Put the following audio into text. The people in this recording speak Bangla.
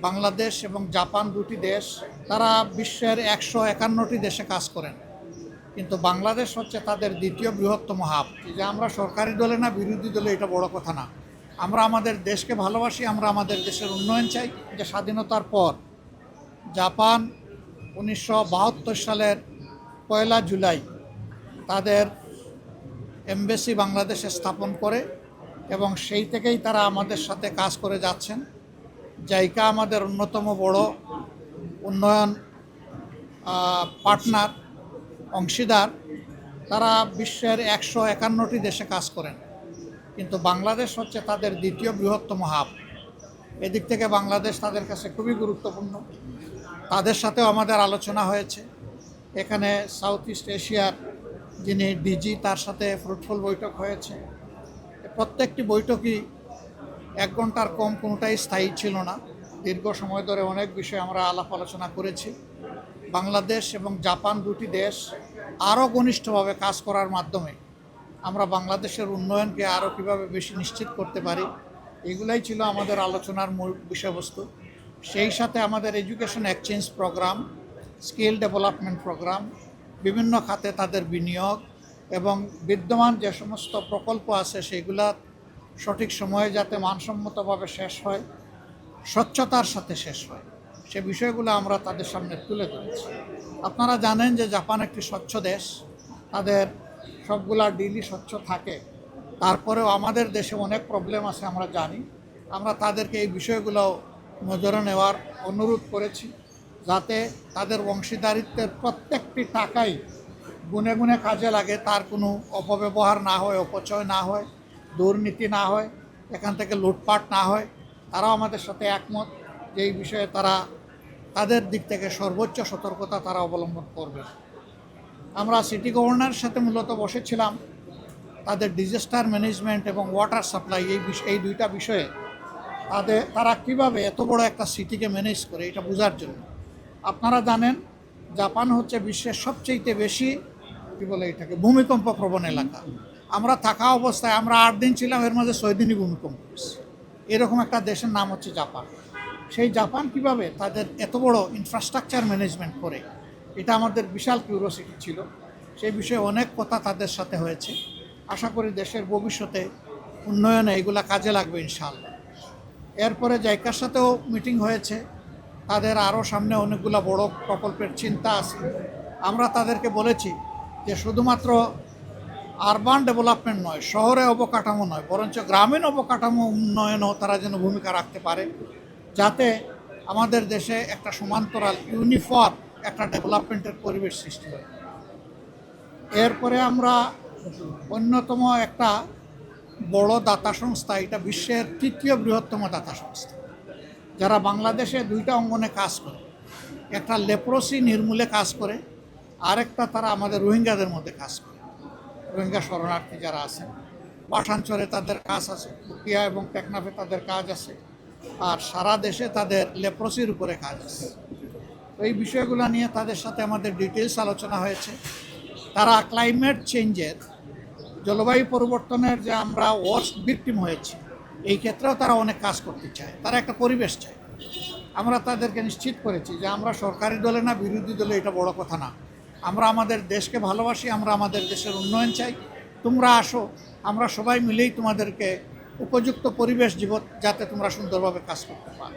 বাংলাদেশ এবং জাপান দুটি দেশ, তারা বিশ্বের 151টি দেশে কাজ করেন, কিন্তু বাংলাদেশ হচ্ছে তাদের দ্বিতীয় বৃহত্তম হাব। যে আমরা সরকারি দলে না বিরোধী দলে, এটা বড় কথা না। আমরা আমাদের দেশকে ভালোবাসি, আমরা আমাদের দেশের উন্নয়ন চাই। যে স্বাধীনতার পর জাপান 1972 সালের 1 জুলাই তাদের এমবেসি বাংলাদেশে স্থাপন করে এবং সেই থেকেই তারা আমাদের সাথে কাজ করে যাচ্ছেন। জাইকা আমাদের অন্যতম বড় উন্নয়ন পার্টনার, অংশীদার। তারা বিশ্বের 151টি দেশে কাজ করেন, কিন্তু বাংলাদেশ হচ্ছে তাদের দ্বিতীয় বৃহত্তম হাব। এদিক থেকে বাংলাদেশ তাদের কাছে খুবই গুরুত্বপূর্ণ। তাদের সাথেও আমাদের আলোচনা হয়েছে। এখানে সাউথ ইস্ট এশিয়ার যিনি ডিজি, তার সাথে ফ্রুটফুল বৈঠক হয়েছে। প্রত্যেকটি বৈঠকই 1 ঘন্টার কম, কোনোটাই স্থায়ী ছিল না। দীর্ঘ সময় ধরে অনেক বিষয়ে আমরা আলাপ আলোচনা করেছি। বাংলাদেশ এবং জাপান দুটি দেশ আরও ঘনিষ্ঠভাবে কাজ করার মাধ্যমে আমরা বাংলাদেশের উন্নয়নকে আরও কীভাবে বেশি নিশ্চিত করতে পারি, এগুলাই ছিল আমাদের আলোচনার মূল বিষয়বস্তু। সেই সাথে আমাদের education exchange program, skill development program, বিভিন্ন খাতে তাদের বিনিয়োগ এবং বিদ্যমান যে সমস্ত প্রকল্প আছে সেগুলা সঠিক সময়ে যাতে মানসম্মতভাবে শেষ হয়, স্বচ্ছতার সাথে শেষ হয়, সে বিষয়গুলো আমরা তাদের সামনে তুলে ধরেছি। আপনারা জানেন যে জাপান একটি স্বচ্ছ দেশ, তাদের সবগুলা ডিলই স্বচ্ছ থাকে। তারপরেও আমাদের দেশে অনেক প্রবলেম আছে আমরা জানি। আমরা তাদেরকে এই বিষয়গুলো নজরে নেওয়ার অনুরোধ করেছি, যাতে তাদের অংশীদারিত্বের প্রত্যেকটি টাকাই গুনে গুনে কাজে লাগে, তার কোনো অপব্যবহার না হয়, অপচয় না হয়, দুর্নীতি না হয়, এখান থেকে লুটপাট না হয়। তারাও আমাদের সাথে একমত যে এই বিষয়ে তারা তাদের দিক থেকে সর্বোচ্চ সতর্কতা তারা অবলম্বন করবে। আমরা সিটি গভর্নরের সাথে মূলত বসেছিলাম তাদের ডিজাস্টার ম্যানেজমেন্ট এবং ওয়াটার সাপ্লাই, এই দুইটা বিষয়ে তারা কীভাবে এত বড় একটা সিটিকে ম্যানেজ করে এটা বোঝার জন্য। আপনারা জানেন জাপান হচ্ছে বিশ্বের সবচেয়ে বেশি এটাকে ভূমিকম্প প্রবণ এলাকা। আমরা থাকা অবস্থায় আমরা 8 দিন ছিলাম, এর মাঝে 6 দিনই ভূমিকম্প হয়েছে। এরকম একটা দেশের নাম হচ্ছে জাপান। সেই জাপান কিভাবে তাদের এত বড় ইনফ্রাস্ট্রাকচার ম্যানেজমেন্ট করে, এটা আমাদের বিশাল কিউরিওসিটি ছিল। সেই বিষয়ে অনেক কথা তাদের সাথে হয়েছে। আশা করি দেশের ভবিষ্যতে উন্নয়নে এগুলা কাজে লাগবে ইনশাআল্লাহ। এরপরে জাইকার সাথেও মিটিং হয়েছে। তাদের আরও সামনে অনেকগুলো বড় প্রকল্পের চিন্তা আছে। আমরা তাদেরকে বলেছি যে শুধুমাত্র আরবান ডেভেলপমেন্ট নয়, শহরে অবকাঠামো নয়, বরঞ্চ গ্রামীণ অবকাঠামো উন্নয়নও তারা যেন ভূমিকা রাখতে পারে, যাতে আমাদের দেশে একটা সমান্তরাল ইউনিফর্ম একটা ডেভেলপমেন্টের পরিবেশ সৃষ্টি হয়। এরপরে আমরা অন্যতম একটা বড় দাতা সংস্থা, এটা বিশ্বের 3য় বৃহত্তম দাতা সংস্থা, যারা বাংলাদেশে 2টা অঙ্গনে কাজ করে। একটা লেপ্রোসি নির্মূলে কাজ করে, আরেকটা তারা আমাদের রোহিঙ্গাদের মধ্যে কাজ করে। রোহিঙ্গা শরণার্থী যারা আছেন, পাঠানচরে তাদের কাজ আছে, পুটিয়া এবং টেকনাফে তাদের কাজ আছে, আর সারা দেশে তাদের লেপ্রোসির উপরে কাজ আছে। তো এই বিষয়গুলো নিয়ে তাদের সাথে আমাদের ডিটেলস আলোচনা হয়েছে। তারা ক্লাইমেট চেঞ্জের, জলবায়ু পরিবর্তনের যে আমরা ওয়ার্স্ট ভিকটিম হয়েছি, এই ক্ষেত্রেও তারা অনেক কাজ করতে চায়, তারা একটা পরিবেশ চায়। আমরা তাদেরকে নিশ্চিত করেছি যে আমরা সরকারি দলে না বিরোধী দলে, এটা বড় কথা না। আমরা আমাদের দেশকে ভালোবাসি, আমরা আমাদের দেশের উন্নয়ন চাই। তোমরা আসো, আমরা সবাই মিলেই তোমাদেরকে উপযুক্ত পরিবেশ দিব, যাতে তোমরা সুন্দরভাবে কাজ করতে পারো।